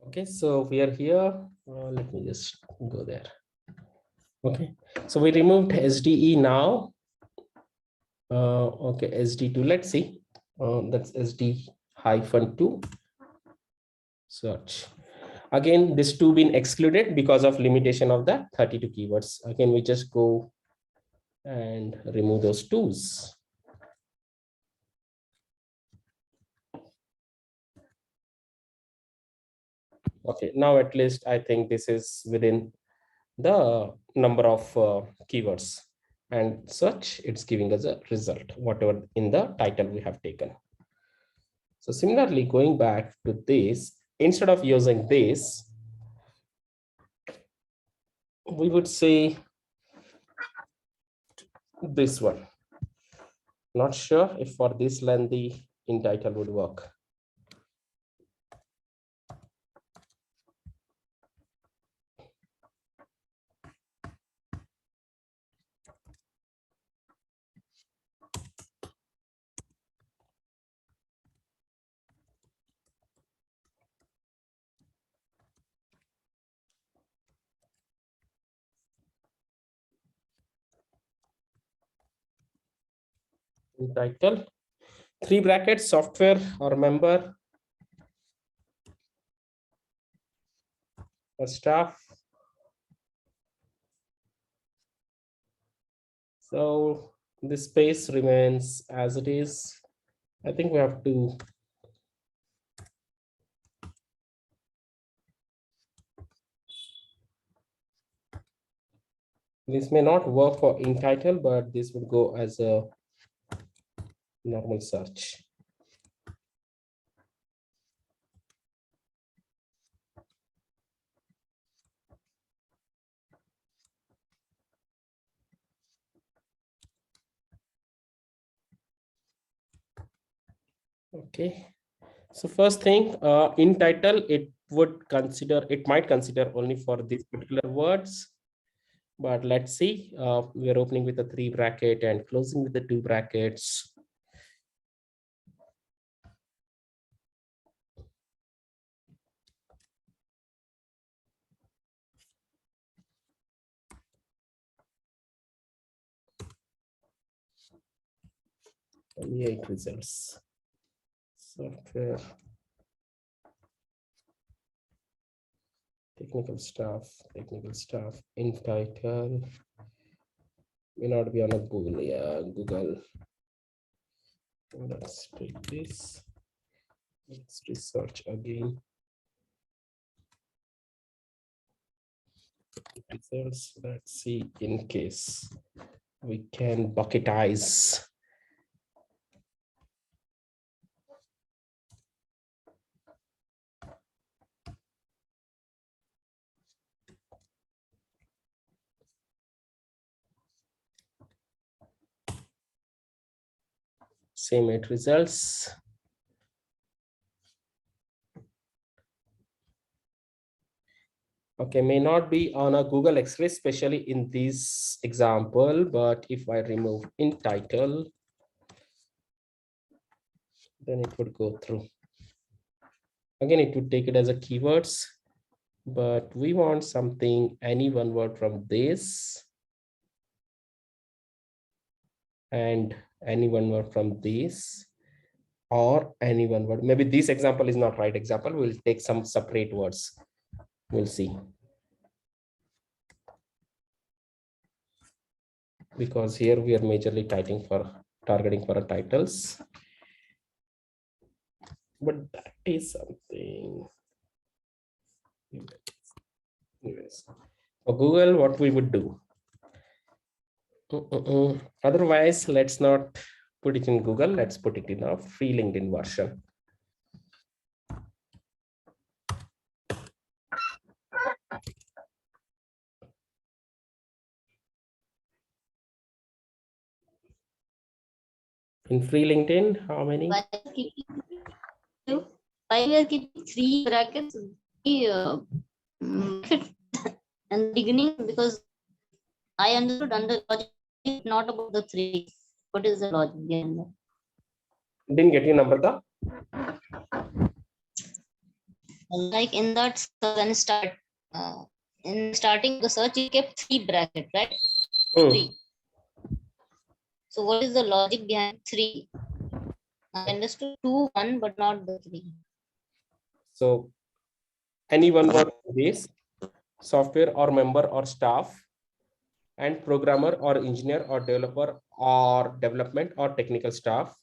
Okay, so we are here. Let me just go there. Okay, so we removed SDE now. Okay, SD2. Let's see. That's SD-2 search. Again, this 2 been excluded because of limitation of the 32 keywords. Again, we just go and remove those 2s. Okay, now at least I think this is within the number of keywords, and such it's giving us a result, whatever in the title we have taken. So similarly, going back to this, instead of using this, we would say this one. Not sure if for this lengthy in title would work. In title, 3 brackets, software or member or staff. So this space remains as it is. I think we have to this may not work for in title, but this would go as a normal search. Okay, so first thing, in title, it might consider only for these particular words, but let's see. We're opening with a 3 bracket and closing with the 2 brackets. Only 8 results. Software, technical staff, in title. May not be on a Google. Yeah, Google. Let's take this. Let's research again. Results. Let's see in case we can bucketize. Same 8 results. Okay, may not be on a Google X-ray, especially in this example, but if I remove in title, then it would go through. Again, it would take it as a keywords, but we want something, any one word from this, and any one word from this, or any one word. Maybe this example is not right example. We'll take some separate words. We'll see. Because here we are majorly targeting for titles. But that is something. Yes. For Google, what we would do. Otherwise, let's not put it in Google. Let's put it in a free LinkedIn version. In free LinkedIn, how many? Why we are keeping 3 brackets and beginning, because I understood under logic, not about the 3. What is the logic behind that? Didn't get you, Namrata. Like in that when in starting the search, you kept 3 brackets, right? 3. So what is the logic behind 3? I understood 2, 1, but not the 3. So any one word from this: software or member or staff, and programmer or engineer or developer or development or technical staff.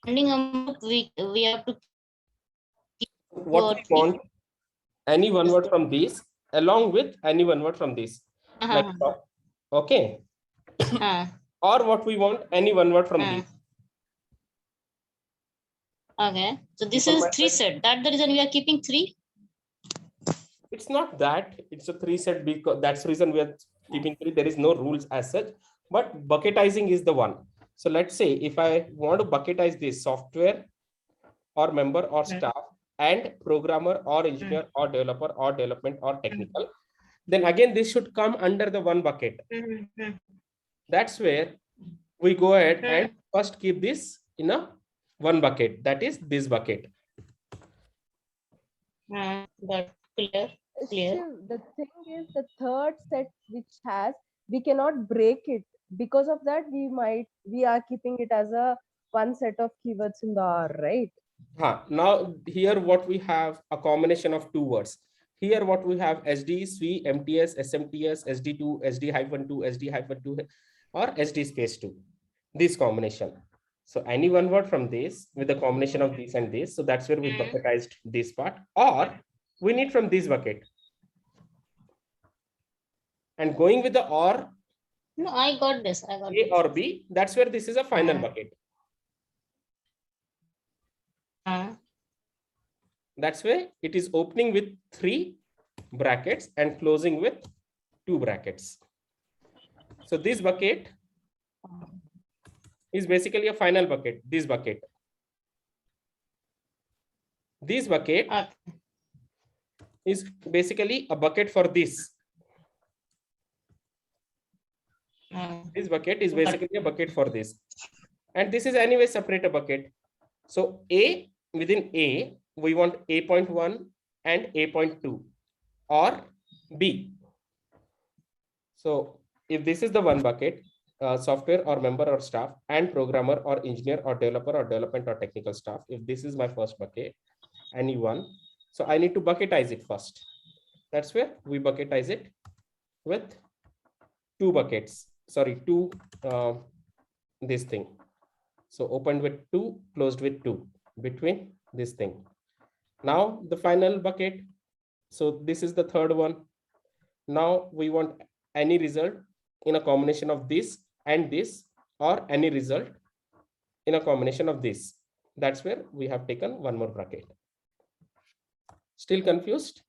Ending amount, we have to What we want, any one word from this along with any one word from this, like okay, or what we want, any one word from this. Okay, so this is 3 set. That's the reason we are keeping 3. It's not that it's a 3 set, because that's the reason we are keeping 3. There is no rules as such, but bucketizing is the one. So let's say if I want to bucketize this: software or member or staff, and programmer or engineer or developer or development or technical, then again this should come under the one bucket. That's where we go ahead and first keep this in a one bucket, that is this bucket. But clear. The thing is, the third set which has, we cannot break it. Because of that, we are keeping it as a one set of keywords in the R, right? Now here what we have, a combination of 2 words. Here what we have: SD, SV, MTS, SMTS, SD2, SD-2, SD-2, or SD space 2. This combination. So any one word from this with the combination of this and this. So that's where we bucketized this part, or we need from this bucket. And going with the or. No, I got this. I got A or B. That's where this is a final bucket. That's why it is opening with 3 brackets and closing with 2 brackets. So this bucket is basically a final bucket. This bucket. This bucket is basically a bucket for this. This bucket is basically a bucket for this. And this is anyway separate a bucket. So A, within A, we want A.1 and A.2 or B. So if this is the one bucket, software or member or staff, and programmer or engineer or developer or development or technical staff, if this is my first bucket, any one, so I need to bucketize it first. That's where we bucketize it with 2 buckets. Sorry, 2 this thing. So opened with 2, closed with 2 between this thing. Now the final bucket. So this is the third one. Now we want any result in a combination of this and this, or any result in a combination of this. That's where we have taken one more bracket. Still confused?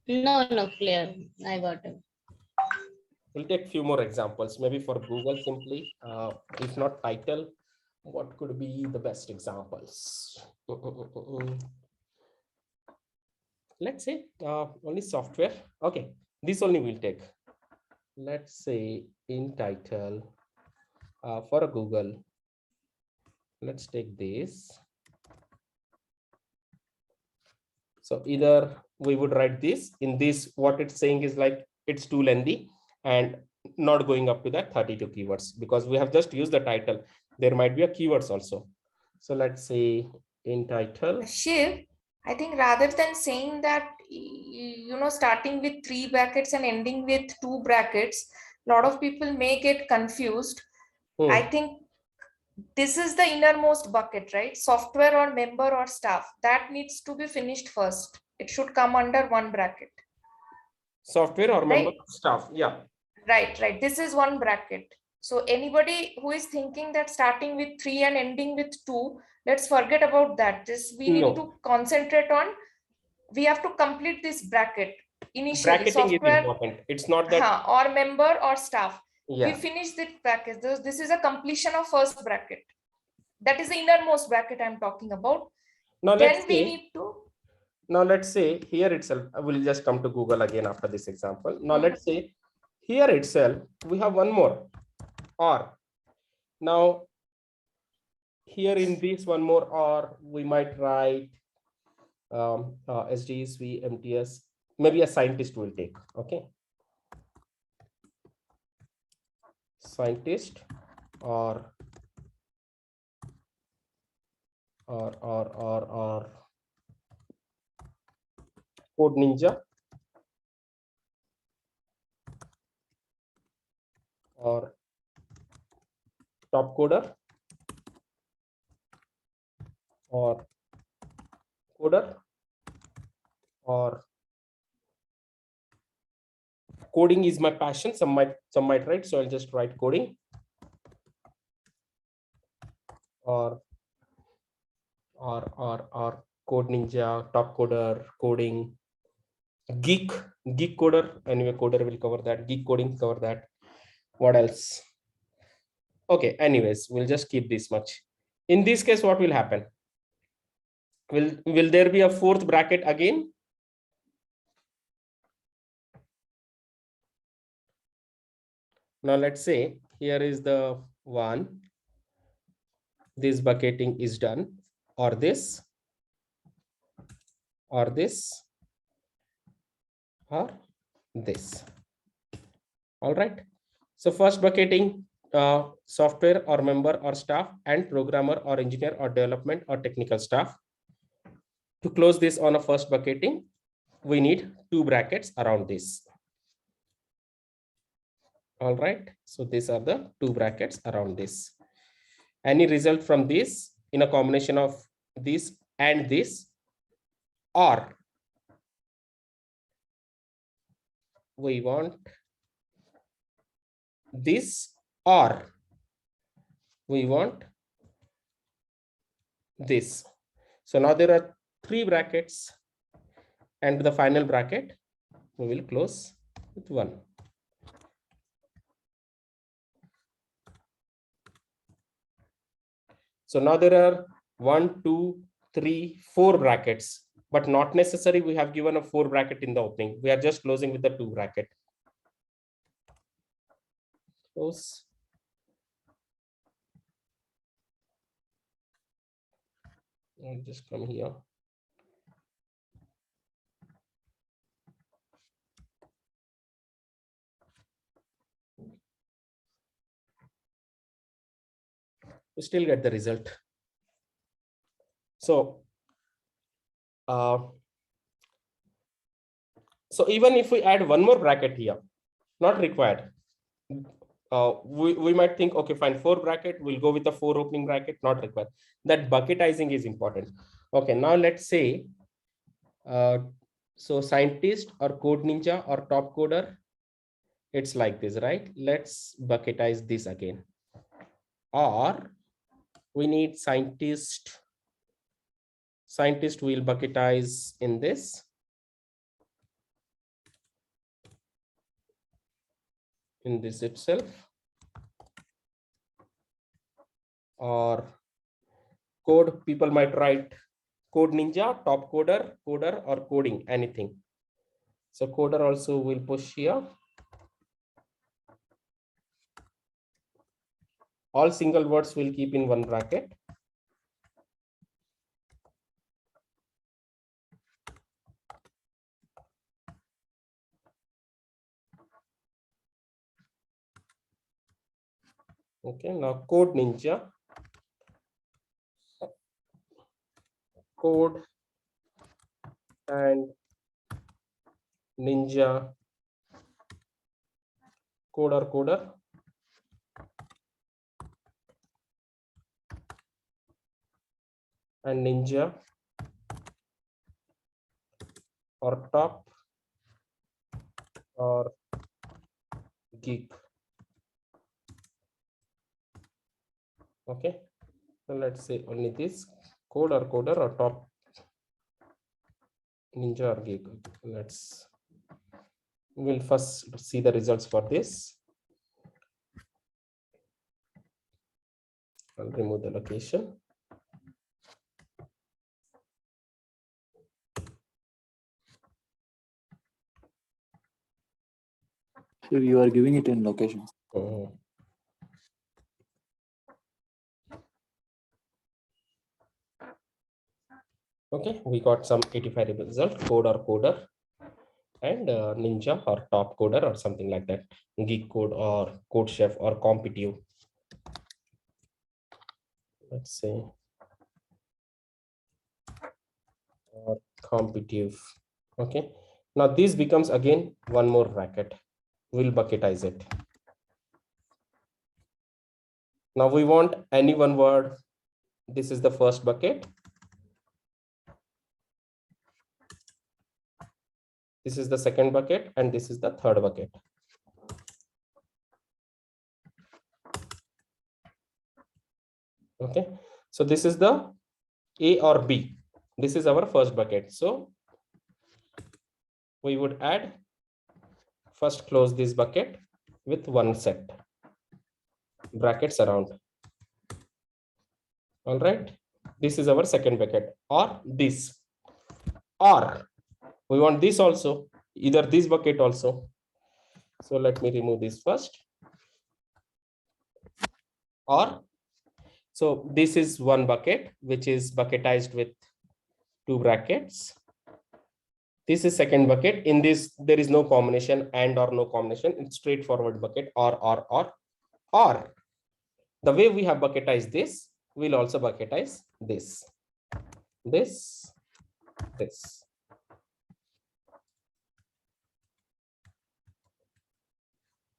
No, clear. I got it. We'll take a few more examples, maybe for Google simply. If not title, what could be the best examples? Let's say only software. Okay, this only we'll take. Let's say in title for a Google. Let's take this. So either we would write this in this, what it's saying is like it's too lengthy and not going up to that 32 keywords, because we have just used the title. There might be a keywords also. So let's say in title. Shiv, I think rather than saying that, starting with 3 brackets and ending with 2 brackets, a lot of people may get confused. I think this is the innermost bucket, right? Software or member or staff, that needs to be finished first. It should come under one bracket. Software or member staff. Yeah. Right. This is one bracket. So anybody who is thinking that starting with 3 and ending with 2, let's forget about that. We need to concentrate on, we have to complete this bracket. Initially, bracketing software is important. It's not that or member or staff. Yeah. We finish this bracket. This is a completion of first bracket. That is the innermost bracket I'm talking about. Now then we need to. Now let's say here itself, I will just come to Google again after this example. Now let's say here itself, we have one more or. Now, here in this one more or, we might write SDSV, MTS, maybe a scientist will take, okay? Scientist or Code Ninja or Top Coder or Coder or coding is my passion. Some might write, so I'll just write coding or Code Ninja, Top Coder, coding, geek coder. Anyway, coder will cover that. Geek coding cover that. What else? Okay. Anyways, we'll just keep this much. In this case, what will happen? Will there be a fourth bracket again? Now let's say here is the one. This bucketing is done, or this, or this, or this. All right. So first bucketing, software or member or staff and programmer or engineer or development or technical staff. To close this on a first bucketing, we need two brackets around this. All right. So these are the two brackets around this. Any result from this in a combination of this and this, or we want this, or we want this. So now there are three brackets, and the final bracket we will close with 1. So now there are 1, 2, 3, 4 brackets, but not necessary we have given a 4 bracket in the opening. We are just closing with the 2 bracket. Close. I'll just come here. We still get the result. So even if we add one more bracket here, not required. We might think, okay, fine, 4 bracket, we'll go with the 4 opening bracket, not required. That bucketizing is important. Okay, now let's say, so scientist or Code Ninja or Top Coder, it's like this, right? Let's bucketize this again. Or we need scientist. Scientist will bucketize in this. In this itself. Or code, people might write Code Ninja, Top Coder, Coder, or coding, anything. So coder also will push here. All single words will keep in 1 bracket. Okay, now Code Ninja, Code and Ninja, coder, and Ninja, or Top, or Geek. Okay, so let's say only this coder or Top, Ninja, or Geek. We'll first see the results for this. I'll remove the location. So you are giving it in location. Mhm. Okay, we got some 85 result, code or coder, and Ninja or top coder or something like that, Geek Code or Code Chef or Competitive. Let's say or Competitive. Okay, now this becomes again one more bracket. We'll bucketize it. Now we want any one word. This is the first bucket. This is the second bucket, and this is the third bucket. Okay, so this is the A or B. This is our first bucket. So we would add, first close this bucket with one set brackets around. All right, this is our second bucket, or this, or we want this also, either this bucket also. So let me remove this first. Or, so this is one bucket which is bucketized with two brackets. This is second bucket. In this there is no combination, and or no combination. It's straightforward bucket, or the way we have bucketized this, we'll also bucketize this.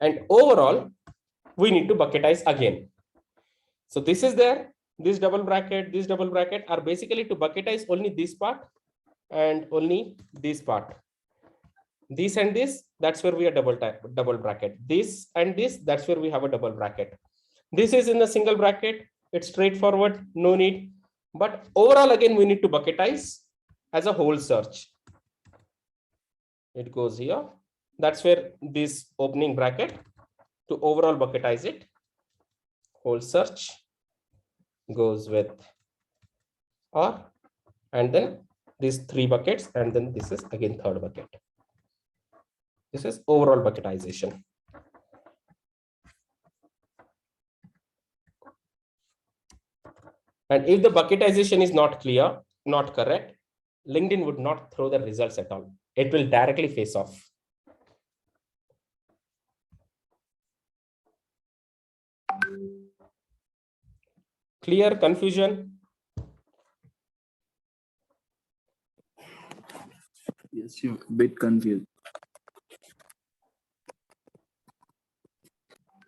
And overall we need to bucketize again. So this is there, this double bracket are basically to bucketize only this part and only this part. This and this, that's where we are double bracket. This and this, that's where we have a double bracket. This is in the single bracket. It's straightforward, no need. But overall, again, we need to bucketize as a whole search. It goes here. That's where this opening bracket, to overall bucketize it, whole search goes with or, and then these three buckets, and then this is again third bucket. This is overall bucketization. And if the bucketization is not clear, not correct, LinkedIn would not throw the results at all. It will directly face off. Clear? Confusion? Yes, you're a bit confused.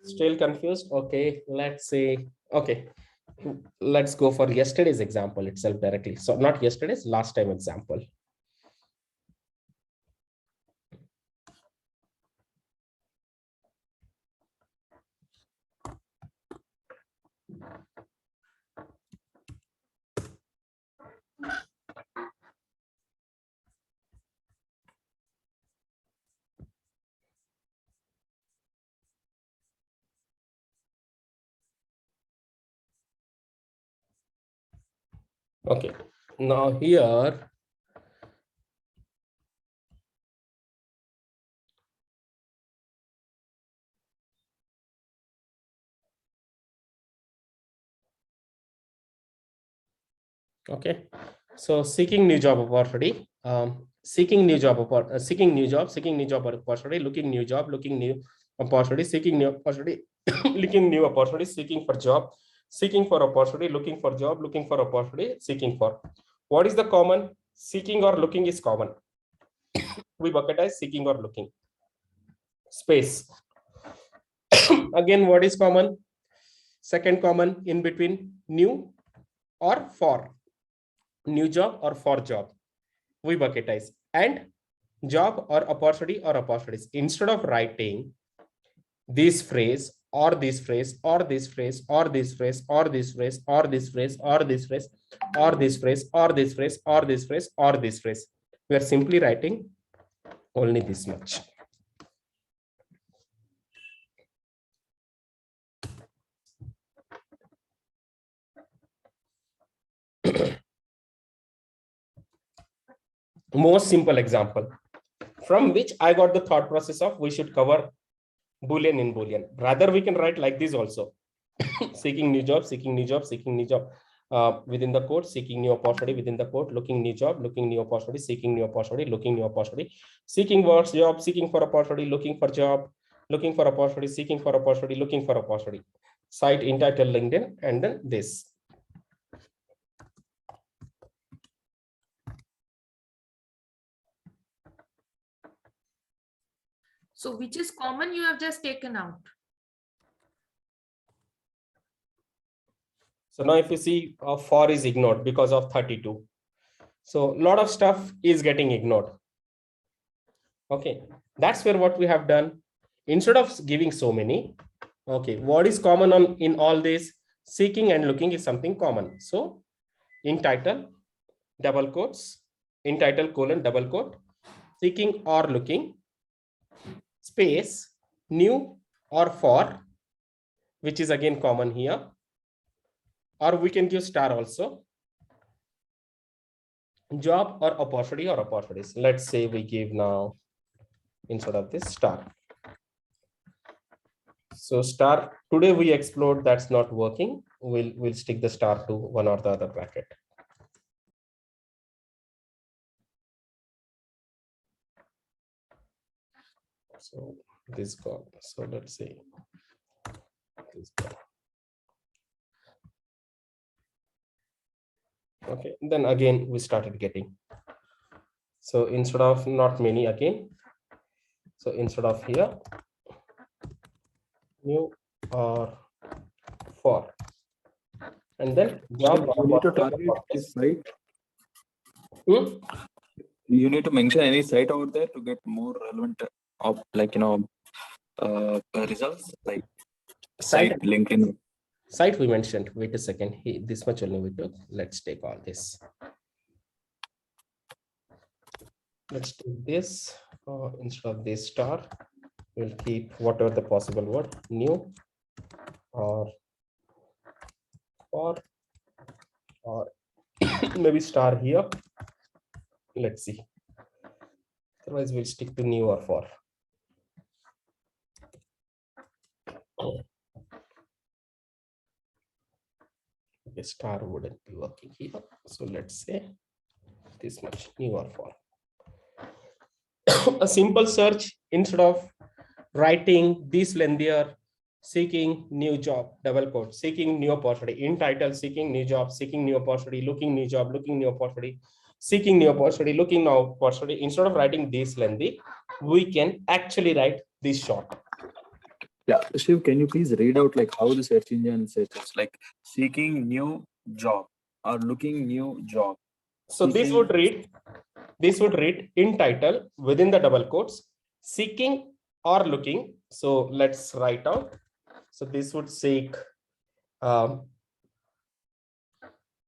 Still confused? Okay, let's say, okay, let's go for yesterday's example itself directly. So not yesterday's, last time example. Okay, now here, okay, so seeking new job opportunity, seeking new job opportunity, looking new job, looking new opportunity, seeking new opportunity, looking new opportunity, seeking for job, seeking for opportunity, looking for job, looking for opportunity, seeking for. What is the common? Seeking or looking is common. We bucketize seeking or looking. Space. Again, what is common? Second common in between, new or for. New job or for job. We bucketize. And job or opportunity or opportunities. Instead of writing this phrase or this phrase or this phrase or this phrase or this phrase or this phrase or this phrase or this phrase or this phrase or this phrase or this phrase, we are simply writing only this much. Most simple example from which I got the thought process of we should cover Boolean in Boolean. Rather, we can write like this also. Seeking new job, seeking new job, seeking new job. Within the code, seeking new opportunity within the code, looking new job, looking new opportunity, seeking new opportunity, looking new opportunity, seeking work job, seeking for opportunity, looking for job, looking for opportunity, seeking for opportunity, looking for opportunity. Site in title LinkedIn, and then this. So which is common you have just taken out? So now if you see for is ignored because of 32. So a lot of stuff is getting ignored. Okay, that's where what we have done. Instead of giving so many, okay, what is common on in all this? Seeking and looking is something common. So in title, double quotes, in title colon double quote, seeking or looking, space, new or for, which is again common here. Or we can give star also. Job or opportunity or opportunities. Let's say we give now instead of this star. So star, today we explored that's not working. We'll stick the star to one or the other bracket. So this gone. So let's say this gone. Okay, then again we started getting. So instead of not many again. So instead of here, new or for, and then job. You need to target this site. You need to mention any site over there to get more relevant of results like site LinkedIn. Site we mentioned. Wait a second. This much only we took. Let's take all this. Let's do this instead of this star. We'll keep whatever the possible word, new or for, or maybe star here. Let's see. Otherwise, we'll stick to new or for. Okay, star wouldn't be working here. So let's say this much, new or for. A simple search instead of writing this lengthier, seeking new job, double quote, seeking new opportunity, in title, seeking new job, seeking new opportunity, looking new job, looking new opportunity, seeking new opportunity, looking new opportunity. Instead of writing this lengthy, we can actually write this short. Yeah, Shiv, can you please read out like how the search engine searches, like seeking new job or looking new job? So this would read in title within the double quotes, seeking or looking. So let's write out. So this would seek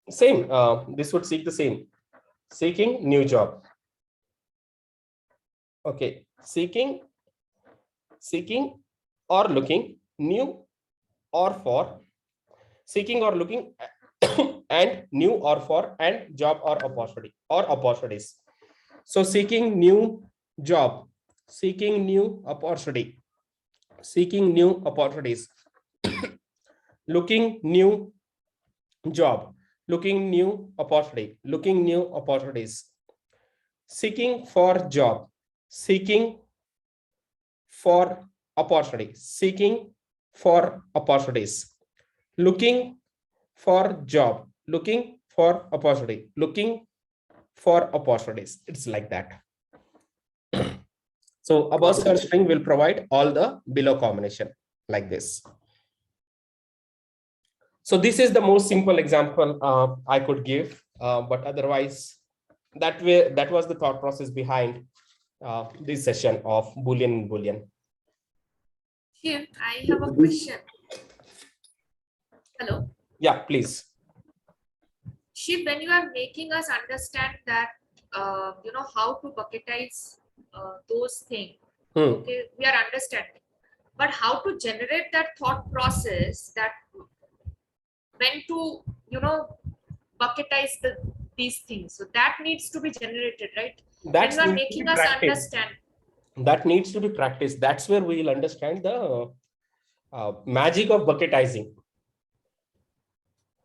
same. This would seek the same, seeking new job. Okay, seeking or looking, new or for, seeking or looking and new or for, and job or opportunity or opportunities. So seeking new job, seeking new opportunity, seeking new opportunities, looking new job, looking new opportunity, looking new opportunities, seeking for job, seeking for opportunity, seeking for opportunities, looking for job, looking for opportunity, looking for opportunities. It's like that. So above search string will provide all the below combination like this. So this is the most simple example I could give, but otherwise that was the thought process behind this session of Boolean. Here, I have a question. Hello. Yeah, please. Shiv, when you are making us understand that, how to bucketize those things, okay, we are understanding. But how to generate that thought process, that when to, bucketize these things. So that needs to be generated, right? That's when you are making us understand. that needs to be practiced. That's where we will understand the magic of bucketizing.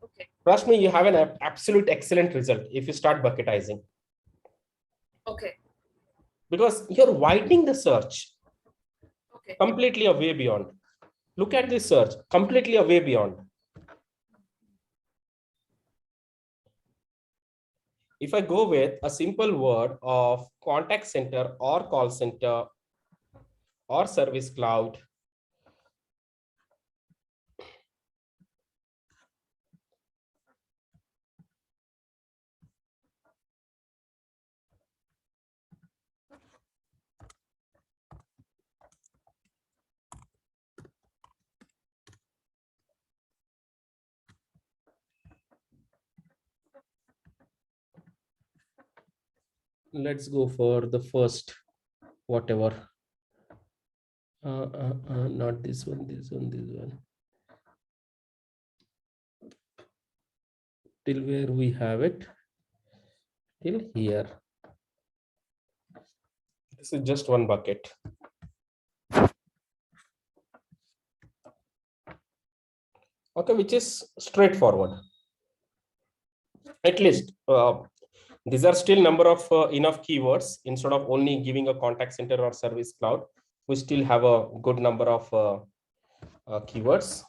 Okay. Trust me, you have an absolute excellent result if you start bucketizing. Okay. Because you're widening the search. Okay. Completely away beyond. Look at this search, completely away beyond. If I go with a simple word of contact center or call center or service cloud, let's go for the first, whatever. Not this one, this one, this one. Till where we have it? Till here. This is just one bucket. Okay, which is straightforward. At least these are still number of enough keywords. Instead of only giving a contact center or service cloud, we still have a good number of keywords.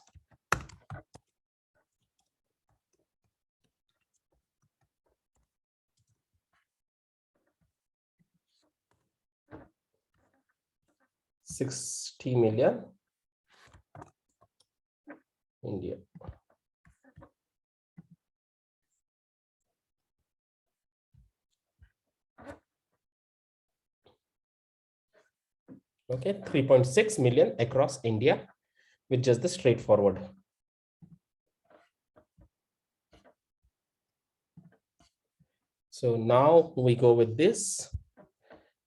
$60 million India. Okay, 3.6 million across India with just the straightforward. So now we go with this,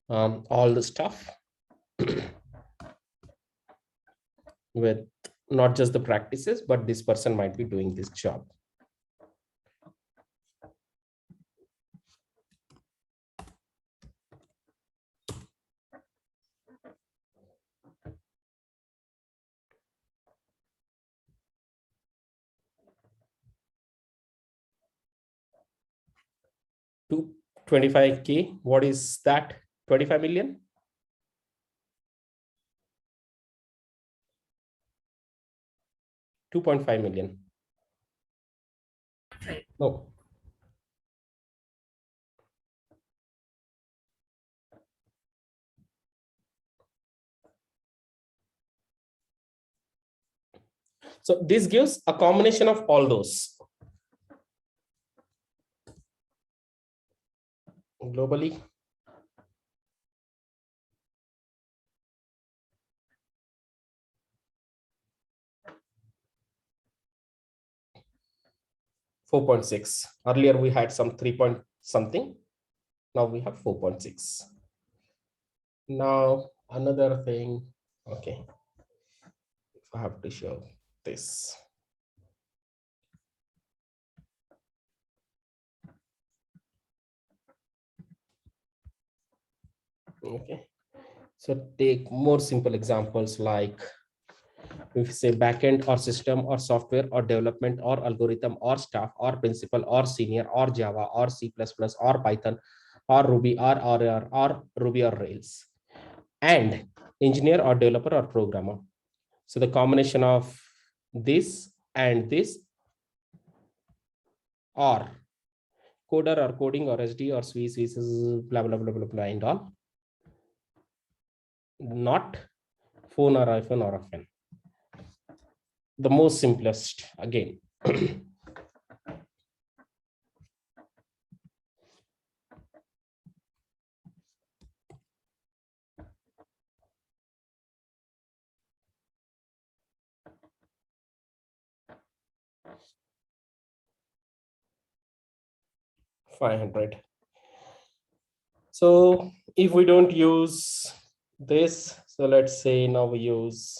all the stuff with not just the practices, but this person might be doing this job. To 25K, what is that? 25 million? $2.5 million. No. So this gives a combination of all those. Globally, $4.6. Earlier we had some 3 point something. Now we have 4.6. Now another thing. Okay, if I have to show this. Okay, so take more simple examples like if you say backend or system or software or development or algorithm or staff or principal or senior or Java or C++ or Python or Ruby or Ruby or Rails, and engineer or developer or programmer. So the combination of this and this, or coder or coding or SD or Swiss, blah, blah, blah, blah, blah, and all. Not phone or iPhone or a pen. The most simplest again. 500. So if we don't use this, so let's say now we use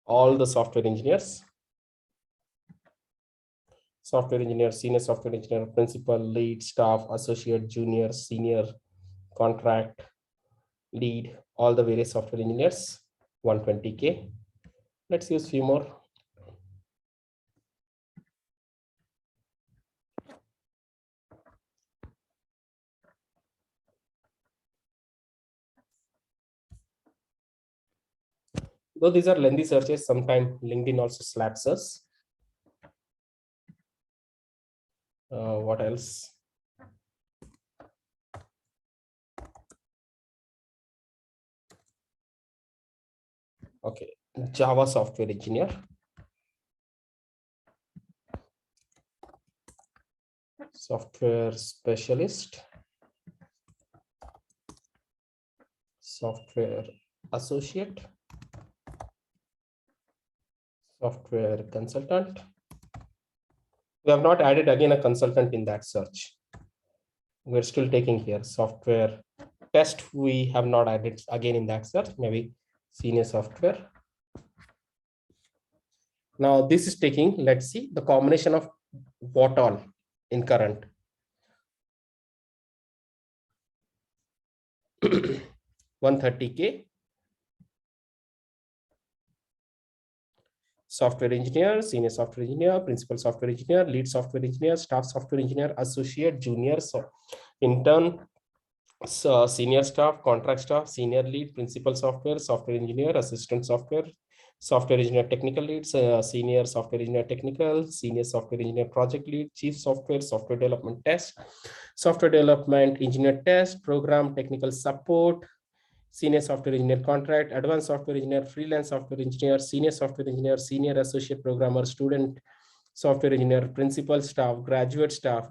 all the software engineers. software engineer, senior software engineer, principal, lead, staff, associate, junior, senior, contract, lead, all the various software engineers, 120K. Let's use few more. Though these are lengthy searches, sometimes LinkedIn also slaps us. What else? Okay, Java software engineer, software specialist, software associate, software consultant. We have not added again a consultant in that search. We're still taking here software test. We have not added again in that search, maybe senior software. Now this is taking, let's see the combination of what all in current. 130K. Software engineer, senior software engineer, principal software engineer, lead software engineer, staff software engineer, associate, junior, intern, senior staff, contract staff, senior lead, principal software engineer, assistant software engineer, technical leads, senior software engineer, technical, senior software engineer, project lead, chief software development test, software development engineer test, program technical support, senior software engineer contract, advanced software engineer, freelance software engineer, senior software engineer, senior associate programmer, student software engineer, principal staff, graduate staff,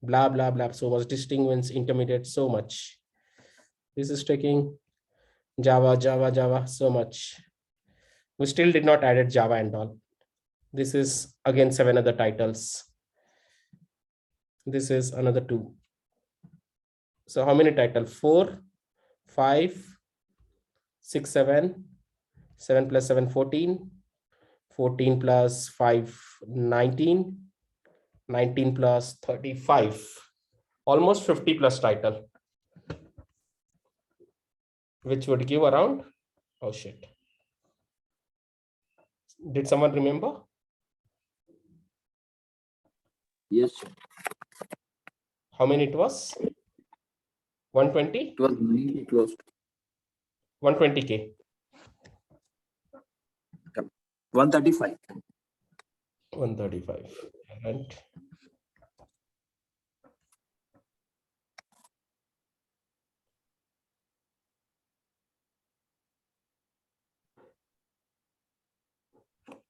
blah, blah, blah. So much distinguished, intermediate, so much. This is taking Java, so much. We still did not add Java and all. This is again 7 other titles. This is another 2. So how many titles? 4, 5, 6, 7, 7 plus 7, 14, 14 plus 5, 19, 19 plus 35, almost 50 plus title, which would give around, oh shit. Did someone remember? Yes. How many it was? 120? It was 90 close. 120K. 135. 135. And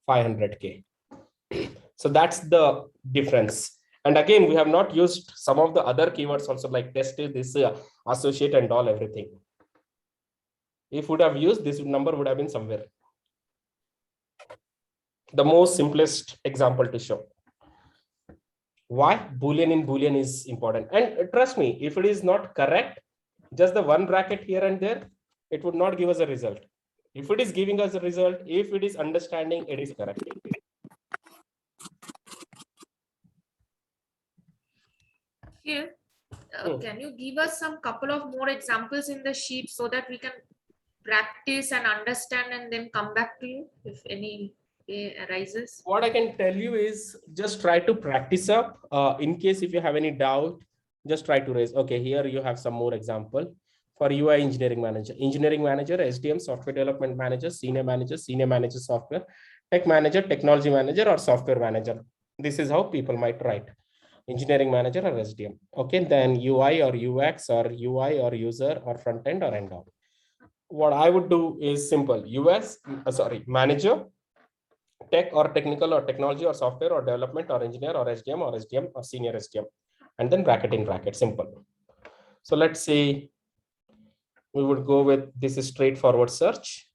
$500K. So that's the difference. And again, we have not used some of the other keywords also, like tested, this associate and all, everything. If would have used this, number would have been somewhere. The most simplest example to show why Boolean in Boolean is important. And trust me, if it is not correct, just the one bracket here and there, it would not give us a result. If it is giving us a result, if it is understanding, it is correct. Here, can you give us some couple of more examples in the sheet so that we can practice and understand and then come back to you if any arises? What I can tell you is just try to practice up. In case if you have any doubt, just try to raise. Okay, here you have some more example. For UI engineering manager, SDM, software development manager, senior manager software, tech manager, technology manager, or software manager. This is how people might write. Engineering manager or SDM. Okay, then UI or UX or UI or user or front end or end on. What I would do is simple. Manager, tech or technical or technology or software or development or engineer or SDM or senior SDM, and then bracket in bracket, simple. So let's say we would go with this is straightforward search,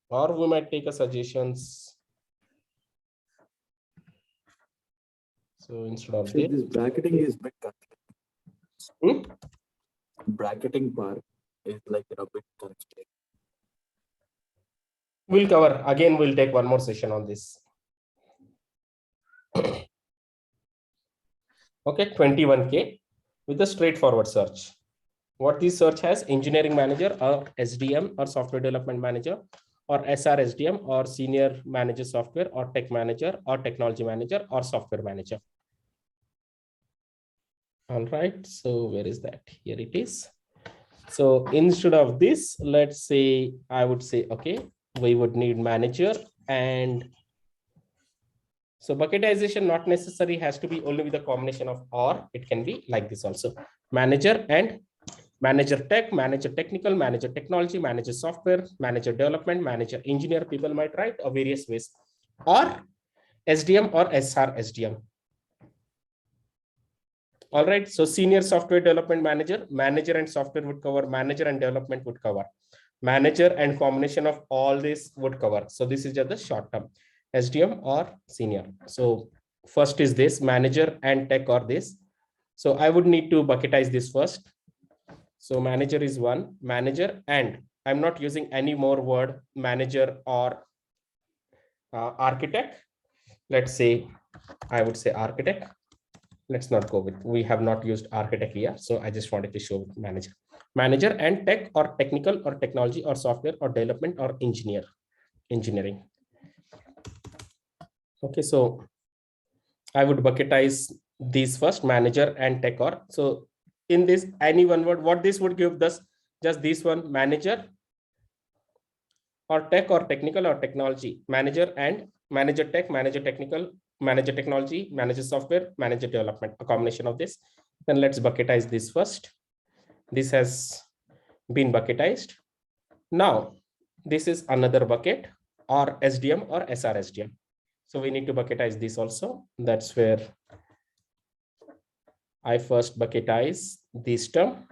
or we might take a suggestions. So instead of this bracketing is bit confusing. Bracketing part is like a bit confusing. We'll cover again. We'll take one more session on this. Okay, 21K with a straightforward search. What this search has: engineering manager or SDM or software development manager or SR SDM or senior manager software or tech manager or technology manager or software manager. All right, so where is that? Here it is. So instead of this, let's say, I would say, okay, we would need manager. And so bucketization not necessarily has to be only with a combination of or, it can be like this also. Manager and manager tech, manager technical, manager technology, manager software, manager development, manager engineer, people might write, or various ways, or SDM or SR SDM. All right, so senior software development manager, manager and software would cover, manager and development would cover, manager and combination of all this would cover. So this is just the short term, SDM or senior. So first is this manager and tech or this. So I would need to bucketize this first. So manager is one, manager, and I'm not using any more word manager or architect. Let's say, I would say architect. Let's not go with, we have not used architect here. So I just wanted to show manager. Manager and tech or technical or technology or software or development or engineering. Okay, so I would bucketize these first, manager and tech or, so in this any one word, what this would give us, just this one, manager or tech or technical or technology, manager and manager tech, manager technical, manager technology, manager software, manager development, a combination of this. Then let's bucketize this first. This has been bucketized. Now this is another bucket, or SDM or SR SDM. So we need to bucketize this also. That's where I first bucketize this term.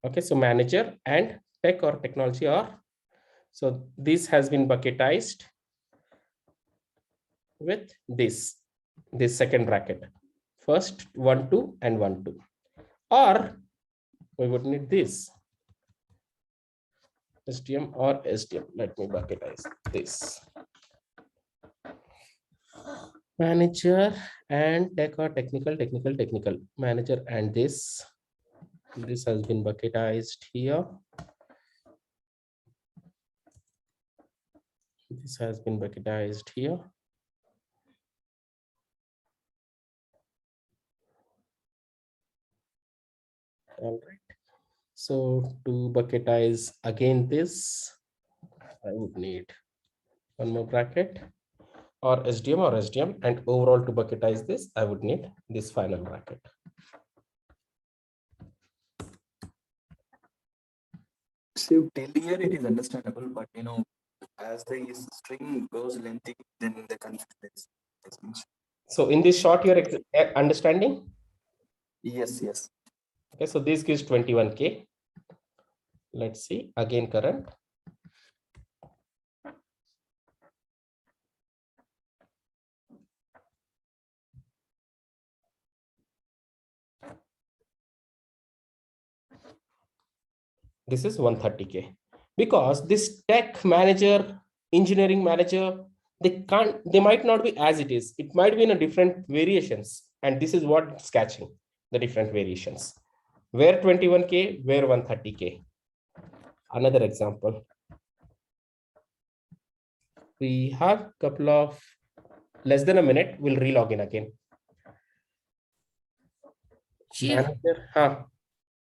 Okay, so manager and tech or technology or, so this has been bucketized with this second bracket. First 1, 2 and 1, 2. Or we would need this SDM or SDM. Let me bucketize this. Manager and tech or technical, manager, and this has been bucketized here. This has been bucketized here. All right. So to bucketize again this, I would need one more bracket, or SDM, and overall to bucketize this, I would need this final bracket. So till here it is understandable, but as the string goes lengthy, then the confusion is. So in this short, you're understanding? Yes. Okay, so this gives 21K. Let's see again current. This is 130K, because this tech manager, engineering manager, they might not be as it is. It might be in a different variations. And this is what it's catching, the different variations. Where 21K, where 130K. Another example. We have a couple of less than a minute. We'll relog in again. Chief, Manager,